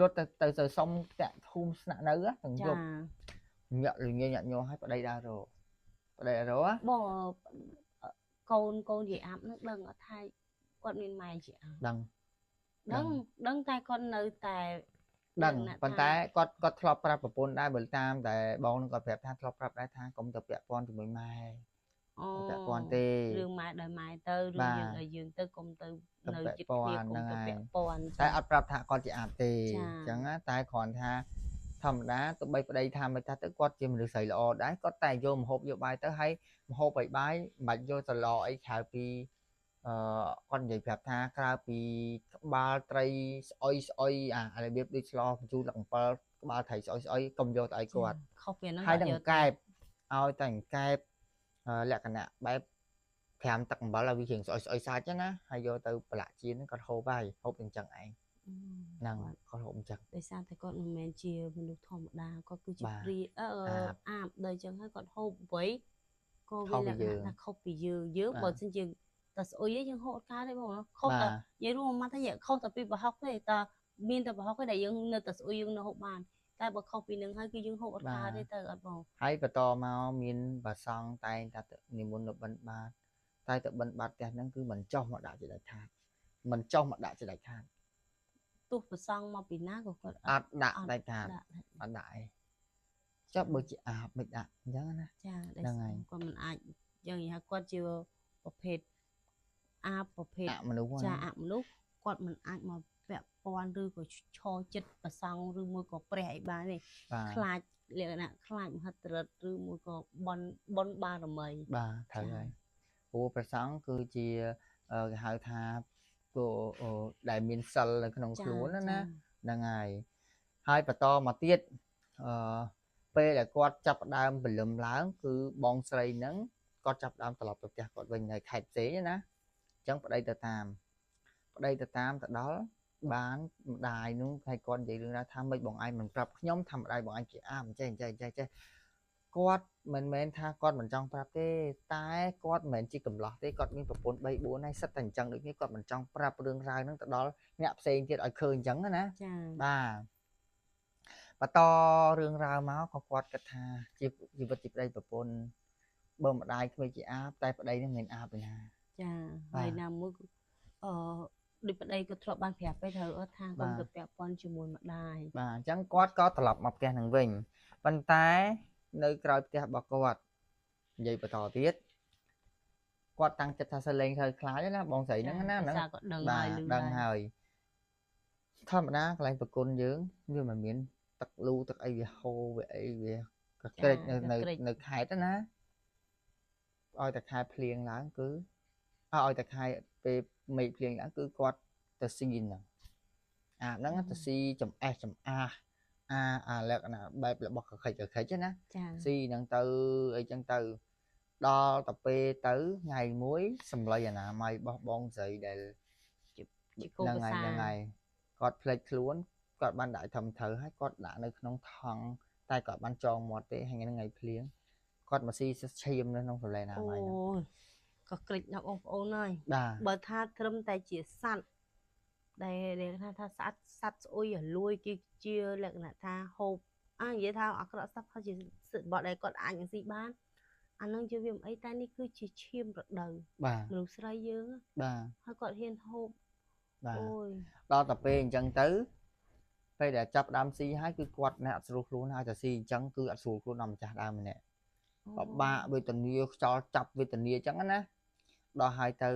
Speaker 1: រត់ទៅសុំផ្ទះធំស្នាក់នៅទាំងយប់ញាក់លងាញាក់ញ័រឲ្យប្តីដើររកប្តីរក
Speaker 2: បងកូនយាយអាប់ហ្នឹងដឹងអត់ថាគាត់មានម៉ែជាអាប់ដឹងតែគាត់នៅតែ
Speaker 1: ដឹងប៉ុន្តែគាត់ធ្លាប់ប្រាប់ប្រពន្ធដែរបើតាមតែបងនឹងគាត់ប្រាប់ថាធ្លាប់ប្រាប់ដែរថាកុំទៅពាក់ព័ន្ធជាមួយម៉ែពាក់ព័ន្ធទេ
Speaker 2: រឿងម៉ែដោយម៉ែទៅរឿងយើងទៅកុំទៅនៅចិត្តគ្នាកុំទៅពាក់ព័ន្ធ
Speaker 1: តែអត់ប្រាប់ថាគាត់ជាអាប់ទេអញ្ចឹងតែគ្រាន់ថាធម្មតាទៅបីប្តីថាមិនថាទៅគាត់ជាមនុស្សស្រីល្អដែរគាត់តែយកម្ហូបយកបាយទៅហើយម្ហូបបាយមិនបាច់យកទៅឡអីក្រៅពីគាត់និយាយប្រាប់ថាក្រៅពីក្បាលត្រីស្អុយអារបៀបដូចឆ្លោបញ្ជូរទឹកអំពិលក្បាលត្រីស្អុយកុំយកទៅឲ្យគាត់
Speaker 2: ខុសពីហ្នឹង
Speaker 1: ហើយនឹងកែបឲ្យតែកែបលក្ខណៈបែប5ទឹកអំបិលឲ្យវាជាងស្អុយសាច់ណាហើយយកទៅប្រឡាក់ជៀនគាត់ហូបហើយហូបទាំងចឹងឯងហ្នឹងគាត់ហូបអញ្ចឹង
Speaker 2: ដោយសារតែគាត់មិនមែនជាមនុស្សធម្មតាគាត់គឺជាព្រាអាបដល់អញ្ចឹងហើយគាត់ហូបអ្វីក៏វាលក្ខណៈថាខុសពីយើងបើមិនជាតែស្អុយយើងហូបអត់កើតទេបងខុសតែនិយាយរួមមកថាខុសតែពីប្រហុកទេតែមានតែប្រហុកទេដែលយើងនៅតែស្អុយយើងនៅហូបបានតែបើខុសពីនឹងហើយគឺយើងហូបអត់កើតទេទៅអត់បង
Speaker 1: ហើយបន្តមកមានបាសងតែងតែនិមន្តទៅបិណ្ឌបាតតែទៅបិណ្ឌបាតផ្ទះហ្នឹងគឺមិនចោះមកដាក់ជាដាច់ខាតមិនចោះមកដាក់ជាដាច់ខាត
Speaker 2: ទោះប្រសងមកពីណាក៏គាត់
Speaker 1: អត់ដាក់ដាច់ខាតអត់ដាក់ឯងចុះបើជាអាបមិនដាក់អញ្ចឹងណា
Speaker 2: ចាហ្នឹងហើយគាត់មិនអាចយ៉ាងនេះហើយគាត់ជាប្រភេទអាបប្រភេទ
Speaker 1: មនុស្ស
Speaker 2: ចាអមនុស្សគាត់មិនអាចមកពាក់ព័ន្ធឬក៏ឈរចិត្តប្រសងឬមួយក៏ព្រះអីបានទេខ្លាចលក្ខណៈខ្លាចមហិទ្ធិឫទ្ធិឬមួយក៏បនបារមី
Speaker 1: បាទត្រូវហើយព្រោះប្រសងគឺជាគេហៅថាព្រោះដែលមានសិលនៅក្នុងខ្លួនណាហ្នឹងហើយបន្តមកទៀតពេលដែលគាត់ចាប់ដើមព្រលឹមឡើងគឺបងស្រីហ្នឹងគាត់ចាប់ដើមត្រឡប់ទៅផ្ទះគាត់វិញនៅខេត្តផ្សេងណាអញ្ចឹងប្តីទៅតាមទៅដល់បានម្ដាយនោះហើយគាត់និយាយរឿងថាមិនបងឯងមិនប្រាប់ខ្ញុំថាម្ដាយបងឯងជាអាបចេះគាត់មិនមែនថាគាត់មិនចង់ប្រាប់ទេតែគាត់មិនមែនជាកំឡោះទេគាត់មានប្រពន្ធ3 4ហើយសិតតែអញ្ចឹងដូចនេះគាត់មិនចង់ប្រាប់រឿងរ៉ាវហ្នឹងទៅដល់អ្នកផ្សេងទៀតឲ្យឃើញអញ្ចឹងណា
Speaker 2: ចា
Speaker 1: បាទបន្តរឿងរ៉ាវមកក៏គាត់គិតថាជីវិតជាប្តីប្រពន្ធបើម្ដាយគ្មានជាអាបតែប្តីនឹងមានអាបឯណា
Speaker 2: ចាហើយណាមួយដូចប្តីក៏ធ្លាប់បានប្រាប់ទៅត្រូវអត់ថាកុំទៅពាក់ព័ន្ធជាមួយម្ដាយ
Speaker 1: បាទអញ្ចឹងគាត់ក៏ត្រឡប់មកផ្ទះនឹងវិញប៉ុន្តែនៅក្រោយផ្ទះរបស់គាត់និយាយបន្តទៀតគាត់តាំងចិត្តថាសលេងhơiខ្លាចណាបងស្រីហ្នឹងណា
Speaker 2: ហ្នឹងគាត់
Speaker 1: ដឹងហើយធម្មតាកន្លែងប្រគុណយើងវាមិនមានទឹកលូទឹកអីវាហូរវាអីវាក៏ក្រិចនៅខេត្តណាឲ្យតែខែភ្លៀងឡើងគឺឲ្យតែខែពេលមេឃភ្លៀងឡើងគឺគាត់ទៅស៊ីហ្នឹងអាហ្នឹងទៅស៊ីចំអេះចំអាលក្ខណៈបែបរបស់កខិចណាស៊ីហ្នឹងទៅអីចឹងទៅដល់ទៅពេលទៅថ្ងៃមួយសម្លៃអនាម័យរបស់បងស្រីដែល
Speaker 2: ជាគោភាសា
Speaker 1: ហ្នឹងហើយគាត់ផ្លេចខ្លួនគាត់បានដាក់ធំត្រូវហើយគាត់ដាក់នៅក្នុងថង់តែគាត់បានចងមាត់ទេហើយថ្ងៃភ្លៀងគាត់មកស៊ីឈាមនៅក្នុងសម្លៃអនាម័យហ្នឹង
Speaker 2: ក៏ក្រិចដល់បងប្អូនហើយបើថាត្រឹមតែជាសัตว์ដែលថាសัตว์ស្អុយរលួយជាលក្ខណៈថាហូបនិយាយថាអាក្រក់ស្ដាប់ហើយជាសិទ្ធិបត់ដែលគាត់អាចនឹងស៊ីបានអានឹងជាវាមិនអីតែនេះគឺជាឈាមរដូវមនុស្សស្រីយើង
Speaker 1: បាទ
Speaker 2: ហើយគាត់ហ៊ានហូប
Speaker 1: អូយដល់តែពេលអញ្ចឹងទៅពេលដែលចាប់ដើមស៊ីហើយគឺគាត់អ្នកអត់ស្រួលខ្លួនហើយតែស៊ីអញ្ចឹងគឺអត់ស្រួលខ្លួនដល់ម្ចាស់ដើមម្នាក់បបាក់វេទនាខ្យល់ចាប់វេទនាអញ្ចឹងណាដល់ហើយទៅ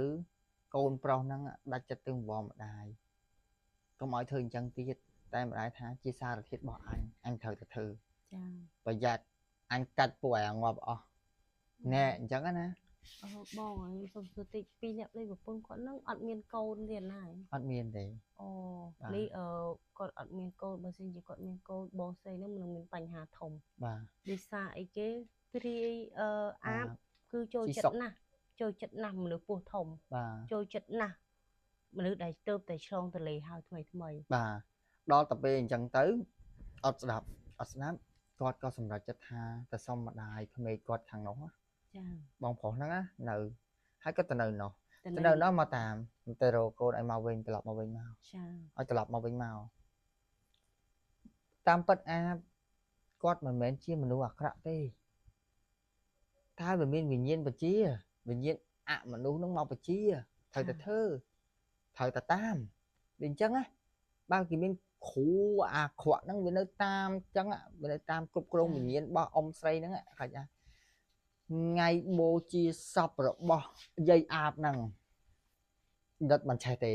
Speaker 1: កូនប្រុសហ្នឹងដាច់ចិត្តទៅវល់ម្ដាយកុំឲ្យធ្វើអញ្ចឹងទៀតតែម្ដាយថាជាសារធាតុរបស់អញត្រូវទៅធ្វើ
Speaker 2: ចា
Speaker 1: ប្រយ័ត្នអញកាច់ពួកឲ្យងាប់អស់ណែអញ្ចឹងណា
Speaker 2: បងខ្ញុំសុំសួរតិចពីអ្នកប្តីប្រពន្ធគាត់នឹងអត់មានកូនទៀតណា
Speaker 1: អត់មានទេ
Speaker 2: នេះគាត់អត់មានកូនបើសិនជាគាត់មានកូនបងស្រីនឹងមិនមានបញ្ហាធំ
Speaker 1: បាទ
Speaker 2: ដោយសារអីគេព្រាយអាបគឺចូលចិត្តណាស់មនុស្សពោះធំចូលចិត្តណាស់មនុស្សដែលទៅតែឆ្លងទលេហើយថ្មី
Speaker 1: បាទដល់តែពេលអញ្ចឹងទៅអត់ស្ដាប់ គាត់ក៏សម្រេចចិត្តថាទៅសុំម្ដាយក្មេកគាត់ខាងនោះ
Speaker 2: ចា
Speaker 1: បងប្រុសហ្នឹងណានៅហើយគាត់ទៅនៅនោះ
Speaker 2: ទៅ
Speaker 1: ទៅនៅនោះមកតាមទៅរកកូនឲ្យមកវិញត្រឡប់មកវិញមក
Speaker 2: ចា
Speaker 1: ឲ្យត្រឡប់មកវិញមកតាមពិតអាគាត់មិនមែនជាមនុស្សអាក្រក់ទេតែវាមានវិញ្ញាណបជាវិញ្ញាណអមនុស្សហ្នឹងមកបជាត្រូវតែធ្វើត្រូវតែតាមវាអញ្ចឹងណាបើគេមានគ្រូអាក្រក់ហ្នឹងវានៅតាមអញ្ចឹងវានៅតាមគ្រប់គ្រងវិញ្ញាណរបស់អ៊ំស្រីហ្នឹងខាច់ណាថ្ងៃបូជាសពរបស់យាយអាបហ្នឹងដិតមិនឆេះទេ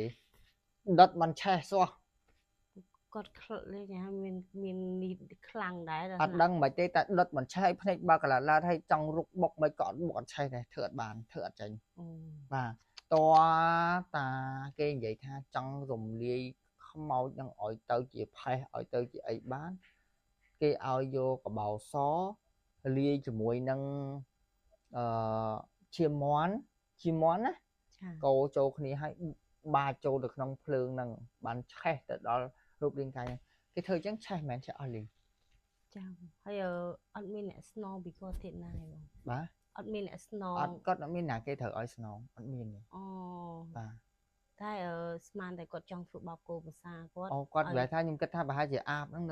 Speaker 1: ដិតមិនឆេះសោះ
Speaker 2: គាត់ខ្លាចថាមាននេះខ្លាំងដែរ
Speaker 1: អត់ដឹងមិនទេតែដុតមិនឆេះភ្នែកបើកឡាឲ្យចង់រុកបុកមិនក៏អត់បុកអត់ឆេះដែរធ្វើអត់បានធ្វើអត់ចេញបាទតតាគេនិយាយថាចង់រំលាយខ្មោចនឹងឲ្យទៅជាផេះឲ្យទៅជាអីបានគេឲ្យយកកបោសលាយជាមួយនឹងឈាមមាន់ណាកោចូលគ្នាឲ្យបាចចូលទៅក្នុងភ្លើងហ្នឹងបានឆេះទៅដល់រូបរាងកាយគេធ្វើអញ្ចឹងឆេះមិនឆេះអស់លី
Speaker 2: ចាហើយអត់មានអ្នកស្នងពីគាត់ទៀតណាបង
Speaker 1: បាទ
Speaker 2: អត់មានអ្នកស្នង
Speaker 1: អត់គាត់អត់មានណាគេត្រូវឲ្យស្នងអត់មានទេអូបាទ
Speaker 2: តែស្មានតែគាត់ចង់ធ្វើបោកគោភាសាគាត់
Speaker 1: អូគាត់និយាយថាខ្ញុំគិតថាប្រហែលជាអាបហ្នឹង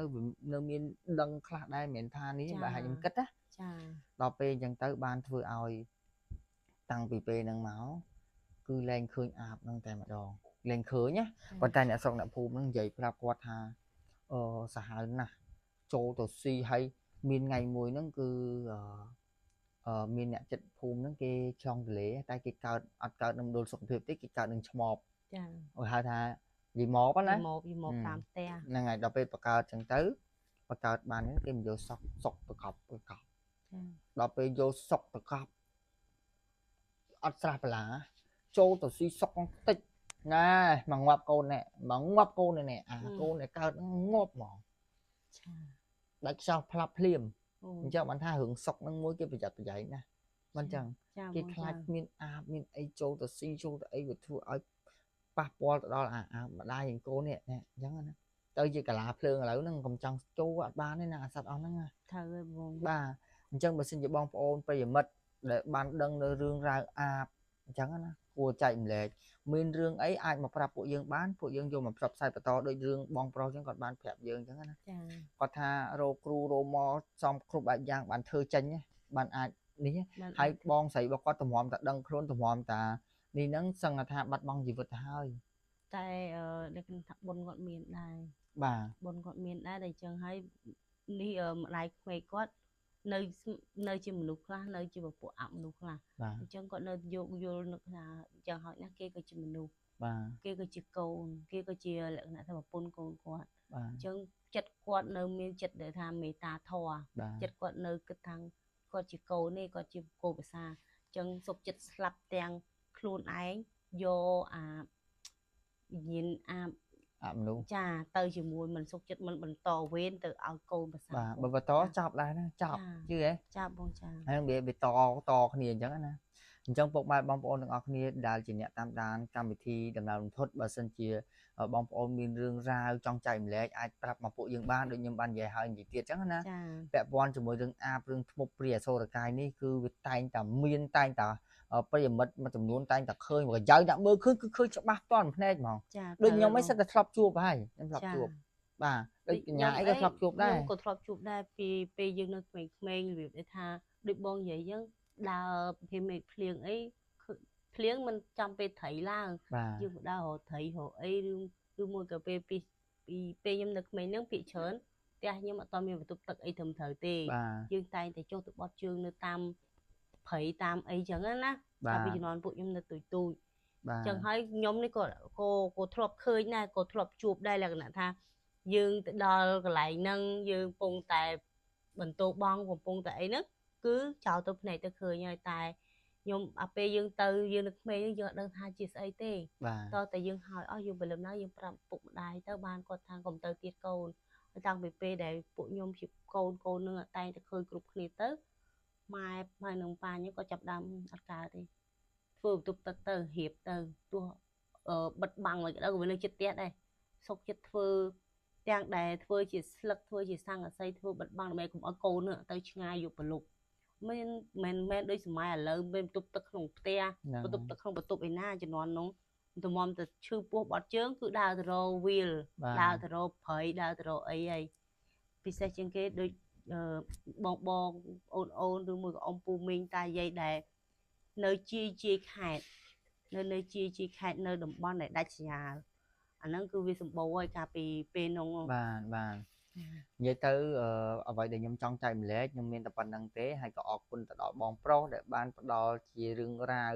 Speaker 1: នៅមានដឹងខ្លះដែរមិនថានេះបើហើយខ្ញុំគិតណា
Speaker 2: ចា
Speaker 1: ដល់ពេលអញ្ចឹងទៅបានធ្វើឲ្យតាំងពីពេលហ្នឹងមកគឺលែងឃើញអាបហ្នឹងតែម្ដងលែងឃើញណាប៉ុន្តែអ្នកស្រុកអ្នកភូមិហ្នឹងនិយាយប្រាប់គាត់ថាសាហាវណាស់ចូលទៅស៊ីហើយមានថ្ងៃមួយហ្នឹងគឺមានអ្នកចិត្តភូមិហ្នឹងគេឆ្លងទលេតែគេកើតអត់កើតនឹងមណ្ឌលសុខភាពទេគេកើតនឹងឆ្មប
Speaker 2: ចា
Speaker 1: ហៅថាយីម៉បណា
Speaker 2: យីម៉បតាមផ្ទះ
Speaker 1: ហ្នឹងហើយដល់ពេលបកើតចឹងទៅបកើតបានគេមិនយកសុកទៅកប់ចាដល់ពេលយកសុកទៅកប់អត់ស្រះបន្លាចូលទៅស៊ីសុកតិចណាមកងាប់កូននេះមកងាប់កូននេះអាកូននេះកើតងាប់ហ្មង
Speaker 2: ចា
Speaker 1: ដាច់ខ្យល់ផ្លាប់ភ្លាមអញ្ចឹងបានថារឿងសុកហ្នឹងមួយគេប្រយ័ត្នប្រយែងណាមិនអញ្ចឹងគេខ្លាចមានអាបមានអីចូលទៅស៊ីចូលទៅអីវាធ្វើឲ្យប៉ះពាល់ទៅដល់អាម្ដាយឯកូននេះអញ្ចឹងណាទៅជាកាឡាភ្លើងឥឡូវហ្នឹងកុំចង់ចូលអត់បានទេណាអាសត្វអស់ហ្នឹងណា
Speaker 2: ត្រូវហើយបង
Speaker 1: បាទអញ្ចឹងបើសិនជាបងប្អូនប្រិយមិត្តដែលបានដឹងនៅរឿងរ៉ាវអាបអញ្ចឹងណាគួរចែករំលែកមានរឿងអីអាចមកប្រាប់ពួកយើងបានពួកយើងយកមកផ្សព្វផ្សាយបន្តដូចរឿងបងប្រុសអញ្ចឹងគាត់បានប្រាប់យើងអញ្ចឹងណា
Speaker 2: ចា
Speaker 1: គាត់ថារោគ្រូរោមកសំគ្រប់បែបយ៉ាងបានធ្វើចេញបានអាចនេះហើយបងស្រីរបស់គាត់តម្រាំតែដឹងខ្លួនតម្រាំតានេះហ្នឹងសឹងថាបាត់បង់ជីវិតទៅហើយ
Speaker 2: តែដូចថាបុណ្យគាត់មានដែរ
Speaker 1: បាទ
Speaker 2: បុណ្យគាត់មានដែរតែអញ្ចឹងហើយនេះម្ដាយក្មេកគាត់នៅជាមនុស្សខ្លះនៅជាពពួកអមនុស្សខ្លះអញ្ចឹងគាត់នៅយកយល់នឹកថាអញ្ចឹងហើយណាគេក៏ជាមនុស្ស
Speaker 1: បាទ
Speaker 2: គេក៏ជាកូនគេក៏ជាលក្ខណៈថាប្រពន្ធកូនគាត់អញ្ចឹងចិត្តគាត់នៅមានចិត្តដែលថាមេត្តាធម៌ចិត្តគាត់នៅគិតថាគាត់ជាកូននេះគាត់ជាកូនភាសាអញ្ចឹងសុខចិត្តស្លាប់ទាំងខ្លួនឯងយកអាវិញ្ញាណ
Speaker 1: អមនុស្ស
Speaker 2: ចាទៅជាមួយមិនសុខចិត្តមិនបន្តវេនទៅឲ្យកូនភាសា
Speaker 1: បាទបើបន្តចាប់ដែរណាចាប់យឺហ៎
Speaker 2: ចាប់បងចា
Speaker 1: ហើយវាតគ្នាអញ្ចឹងណាអញ្ចឹងពុកម៉ែបងប្អូនទាំងអស់គ្នាដែលជាអ្នកតាមដានកម្មវិធីដំណើររំភើបបើសិនជាបងប្អូនមានរឿងរ៉ាវចង់ចែកម្លែកអាចប្រាប់មកពួកយើងបានដូចខ្ញុំបាននិយាយហើយនិយាយទៀតអញ្ចឹងណាពាក់ព័ន្ធជាមួយរឿងអាបរឿងធ្មប់ព្រាអសូរកាយនេះគឺវាតែងតែមានតែងតែប្រិយមិត្តមួយចំនួនតែងតែឃើញមកយ៉ាងដាក់មើលឃើញគឺឃើញច្បាស់តាន់ភ្នែកហ្មងដូចខ្ញុំឯងសិតតែធ្លាប់ជួបហើយខ្ញុំធ្លាប់ជួបបាទដូចកញ្ញាអីក៏ធ្លាប់ជួបដែរ
Speaker 2: ខ្ញុំក៏ធ្លាប់ជួបដែរពីពេលយើងនៅក្មេងៗរបៀបដែលថាដូចបងនិយាយយើងដើរពីមេឃភ្លៀងអីភ្លៀងមិនចាំពេលត្រីឡើងយើងដើររកត្រីរកអីឬមួយក៏ពេលពីពេលខ្ញុំនៅក្មេងហ្នឹងពីច្រើនផ្ទះខ្ញុំអត់មានបន្ទប់ទឹកអីត្រឹមត្រូវទេយើងតែងតែចុះទៅបត់ជើងនៅតាមព្រៃតាមអីចឹងណាតែពីជំនាន់ពួកខ្ញុំនៅទូចចឹងហើយខ្ញុំនេះក៏ធ្លាប់ឃើញដែរក៏ធ្លាប់ជួបដែរលក្ខណៈថាយើងទៅដល់កន្លែងហ្នឹងយើងកំពុងតែបន្ទោបងកំពុងតែអីហ្នឹងគឺចោលទៅភ្នែកទៅឃើញហើយតែខ្ញុំពេលយើងទៅយើងនៅក្មេងយើងអត់ដឹងថាជាស្អីទេតើតែយើងហើយអស់យើងព្រលឹមណាយើងប្រាប់ពុកម្ដាយទៅបានគាត់ថាកុំទៅទៀតកូនហើយតាំងពីពេលដែលពួកខ្ញុំជាកូននឹងតែងតែឃើញគ្រប់គ្នាទៅម៉ែហើយនឹងប៉ាខ្ញុំក៏ចាប់ដើមអត់កើតទេធ្វើបន្ទប់ទឹកទៅរៀបទៅទោះបិទបាំងឲ្យក៏នៅចិត្តផ្ទះដែរសុកចិត្តធ្វើផ្ទ ទាំងដែលធ្វើជាស្លឹកធ្វើជាសង្កសីធ្វើបិទបាំងដើម្បីកុំឲ្យកូនទៅឆ្ងាយយកប្រលប់មិនដូចសម័យឥឡូវមានបន្ទប់ទឹកក្នុងផ្ទះបន្ទប់ទឹកក្នុងបន្ទប់ឯណាជំនាន់នោះទំមទៅឈឺពោះបាត់ជើងគឺដើរទៅរកវាលដើរទៅរកព្រៃដើរទៅរកអីហើយពិសេសជាងគេដូចបងអូនឬមួយក៏អ៊ំពូមីងតាយាយដែលនៅជាខេត្តនៅជាខេត្តនៅតំបន់ដែលដាច់ស្រយាលអាហ្នឹងគឺវាសម្បូរហើយកាលពីពេលនោះ
Speaker 1: បាទនិយាយទៅអ្វីដែលខ្ញុំចង់ចែកម្លែកខ្ញុំមានតែប៉ុណ្្នឹងទេហើយក៏អរគុណទៅដល់បងប្រុសដែលបានផ្ដល់ជារឿងរ៉ាវ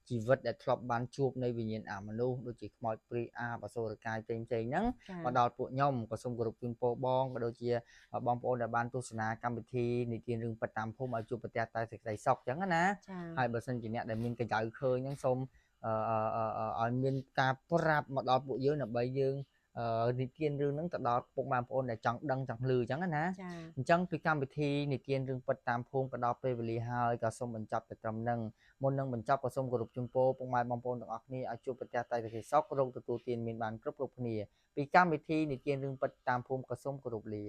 Speaker 1: ជីវិតដែលធ្លាប់បានជួបនៃវិញ្ញាណមនុស្សដូចជាខ្មោចព្រាយអសុរកាយផ្សេងហ្នឹងមកដល់ពួកខ្ញុំក៏សូមគោរពជូនពរបងក៏ដូចជាបងប្អូនដែលបានទស្សនាកម្មវិធីនិទានរឿងពិតតាមភូមិឲ្យជួបប្រទះតែសេចក្តីសុខអញ្ចឹងណាហើយបើសិនជាអ្នកដែលមានកញ្ចៅឃើញហ្នឹងសូមឲ្យមានការប្រាប់មកដល់ពួកយើងដើម្បីយើងនិទានរឿងហ្នឹងទៅដល់ពុកម៉ែបងប្អូនដែលចង់ដឹងចង់ឮអញ្ចឹងណាអញ្ចឹងពីកម្មវិធីនិទានរឿងពិតតាមភូមិក៏ដល់ពេលវេលាហើយក៏សូមបញ្ចប់ទៅត្រឹមហ្នឹងមុននឹងបញ្ចប់ក៏សូមគោរពជូនពរពុកម៉ែបងប្អូនទាំងអស់គ្នាឲ្យជួបប្រទះតែសេចក្តីសុខរកទទួលទានមានបានគ្រប់គ្នាពីកម្មវិធីនិទានរឿងពិតតាមភូមិក៏សូមគោរពលា